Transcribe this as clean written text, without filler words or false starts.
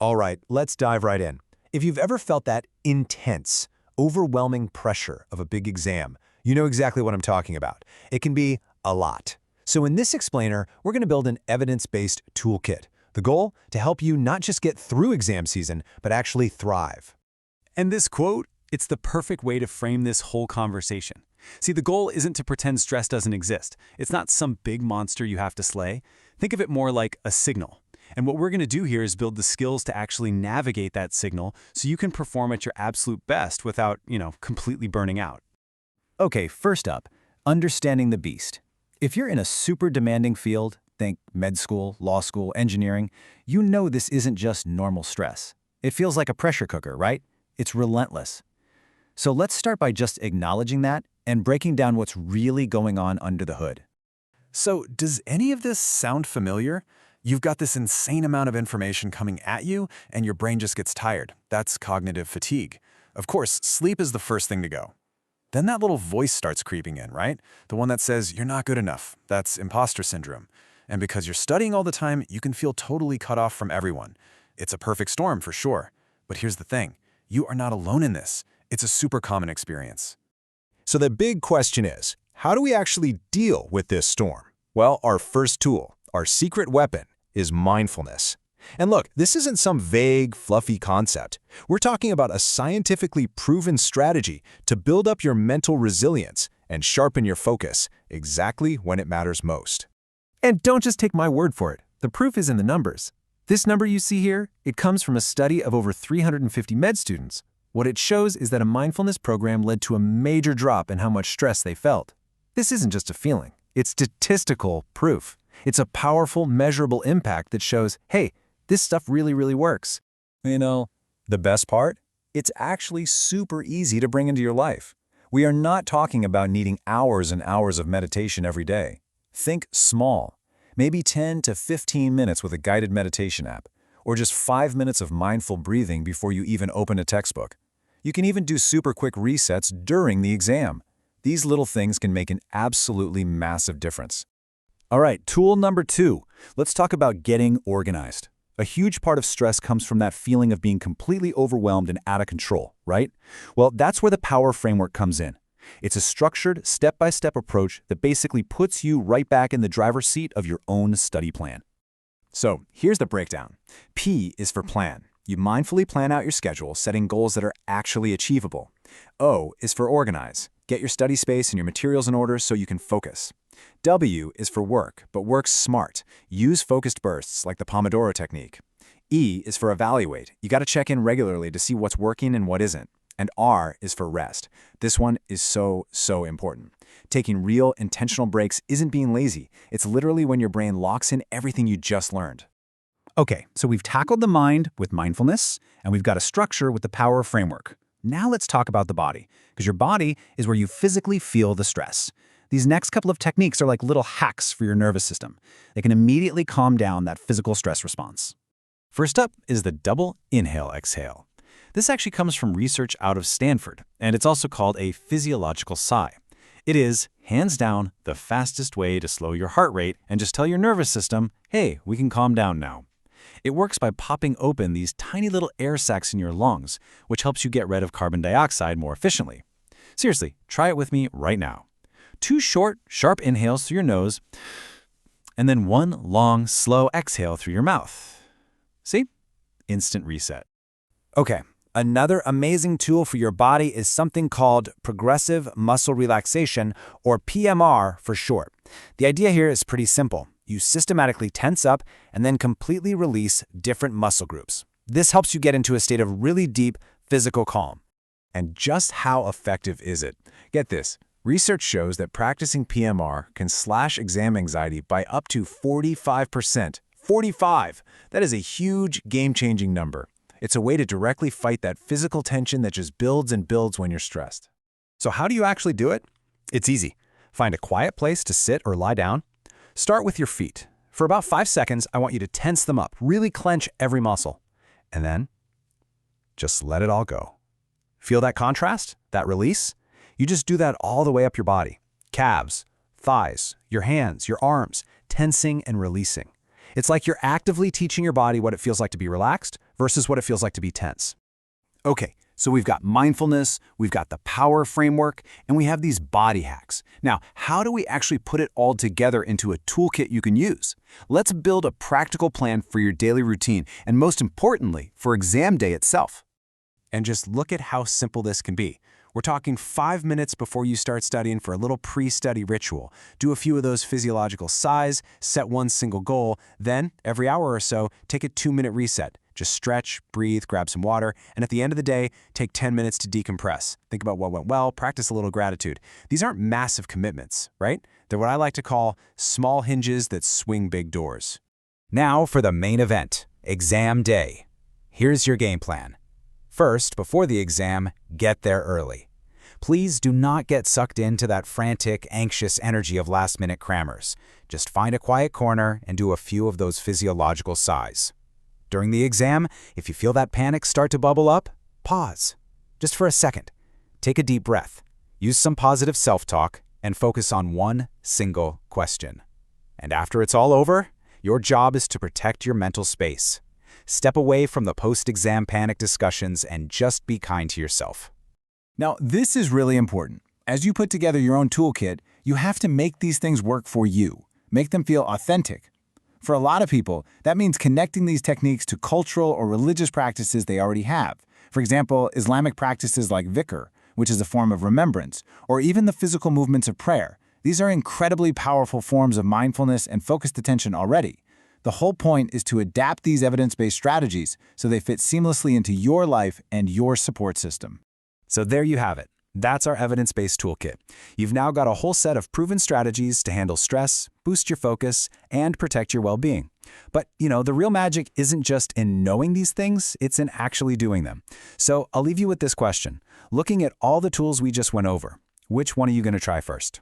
All right, let's dive right in. If you've ever felt that intense, overwhelming pressure of a big exam, you know exactly what I'm talking about. It can be a lot. So in this explainer, we're going to build an evidence-based toolkit. The goal? To help you not just get through exam season, but actually thrive. And this quote, it's the perfect way to frame this whole conversation. See, the goal isn't to pretend stress doesn't exist. It's not some big monster you have to slay. Think of it more like a signal. And what we're going to do here is build the skills to actually navigate that signal so you can perform at your absolute best without, completely burning out. Okay, first up, understanding the beast. If you're in a super demanding field, think med school, law school, engineering, you know this isn't just normal stress. It feels like a pressure cooker, right? It's relentless. So let's start by just acknowledging that and breaking down what's really going on under the hood. So, does any of this sound familiar? You've got this insane amount of information coming at you, and your brain just gets tired. That's cognitive fatigue. Of course, sleep is the first thing to go. Then that little voice starts creeping in, right? The one that says, you're not good enough. That's imposter syndrome. And because you're studying all the time, you can feel totally cut off from everyone. It's a perfect storm for sure. But here's the thing. You are not alone in this. It's a super common experience. So the big question is, how do we actually deal with this storm? Well, our first tool, our secret weapon, is mindfulness. And look, this isn't some vague, fluffy concept. We're talking about a scientifically proven strategy to build up your mental resilience and sharpen your focus exactly when it matters most. And don't just take my word for it. The proof is in the numbers. This number you see here, it comes from a study of over 350 med students. What it shows is that a mindfulness program led to a major drop in how much stress they felt. This isn't just a feeling. It's statistical proof. It's a powerful, measurable impact that shows, hey, this stuff really, really works. You know, the best part? It's actually super easy to bring into your life. We are not talking about needing hours and hours of meditation every day. Think small. Maybe 10 to 15 minutes with a guided meditation app, or just 5 minutes of mindful breathing before you even open a textbook. You can even do super quick resets during the exam. These little things can make an absolutely massive difference. All right, tool number 2. Let's talk about getting organized. A huge part of stress comes from that feeling of being completely overwhelmed and out of control, right? Well, that's where the POWER framework comes in. It's a structured, step-by-step approach that basically puts you right back in the driver's seat of your own study plan. So here's the breakdown. P is for plan. You mindfully plan out your schedule, setting goals that are actually achievable. O is for organize. Get your study space and your materials in order so you can focus. W is for work, but work smart. Use focused bursts like the Pomodoro technique. E is for evaluate. You got to check in regularly to see what's working and what isn't. And R is for rest. This one is so important. Taking real, intentional breaks isn't being lazy. It's literally when your brain locks in everything you just learned. Okay, so we've tackled the mind with mindfulness, and we've got a structure with the POWER framework. Now let's talk about the body, because your body is where you physically feel the stress. These next couple of techniques are like little hacks for your nervous system. They can immediately calm down that physical stress response. First up is the double inhale-exhale. This actually comes from research out of Stanford, and it's also called a physiological sigh. It is, hands down, the fastest way to slow your heart rate and just tell your nervous system, hey, we can calm down now. It works by popping open these tiny little air sacs in your lungs, which helps you get rid of carbon dioxide more efficiently. Seriously, try it with me right now. 2 short, sharp inhales through your nose, and then 1 long, slow exhale through your mouth. See? Instant reset. Okay, another amazing tool for your body is something called progressive muscle relaxation, or PMR for short. The idea here is pretty simple. You systematically tense up and then completely release different muscle groups. This helps you get into a state of really deep physical calm. And just how effective is it? Get this. Research shows that practicing PMR can slash exam anxiety by up to 45%. 45! That is a huge, game-changing number. It's a way to directly fight that physical tension that just builds and builds when you're stressed. So how do you actually do it? It's easy. Find a quiet place to sit or lie down. Start with your feet. For about 5 seconds, I want you to tense them up, really clench every muscle. And then, just let it all go. Feel that contrast? That release? You just do that all the way up your body. Calves, thighs, your hands, your arms, tensing and releasing. It's like you're actively teaching your body what it feels like to be relaxed versus what it feels like to be tense. Okay, so we've got mindfulness, we've got the power framework, and we have these body hacks. Now, how do we actually put it all together into a toolkit you can use? Let's build a practical plan for your daily routine, and most importantly, for exam day itself. And just look at how simple this can be. We're talking 5 minutes before you start studying for a little pre-study ritual. Do a few of those physiological sighs, set one single goal, then, every hour or so, take a 2-minute reset. Just stretch, breathe, grab some water, and at the end of the day, take 10 minutes to decompress. Think about what went well, practice a little gratitude. These aren't massive commitments, right? They're what I like to call small hinges that swing big doors. Now for the main event, exam day. Here's your game plan. First, before the exam, get there early. Please do not get sucked into that frantic, anxious energy of last-minute crammers. Just find a quiet corner and do a few of those physiological sighs. During the exam, if you feel that panic start to bubble up, pause. Just for a second. Take a deep breath. Use some positive self-talk and focus on one single question. And after it's all over, your job is to protect your mental space. Step away from the post-exam panic discussions and just be kind to yourself. Now, this is really important. As you put together your own toolkit, you have to make these things work for you. Make them feel authentic. For a lot of people, that means connecting these techniques to cultural or religious practices they already have. For example, Islamic practices like dhikr, which is a form of remembrance, or even the physical movements of prayer. These are incredibly powerful forms of mindfulness and focused attention already. The whole point is to adapt these evidence-based strategies so they fit seamlessly into your life and your support system. So there you have it. That's our evidence-based toolkit. You've now got a whole set of proven strategies to handle stress, boost your focus, and protect your well-being. But, the real magic isn't just in knowing these things, it's in actually doing them. So I'll leave you with this question. Looking at all the tools we just went over, which one are you going to try first?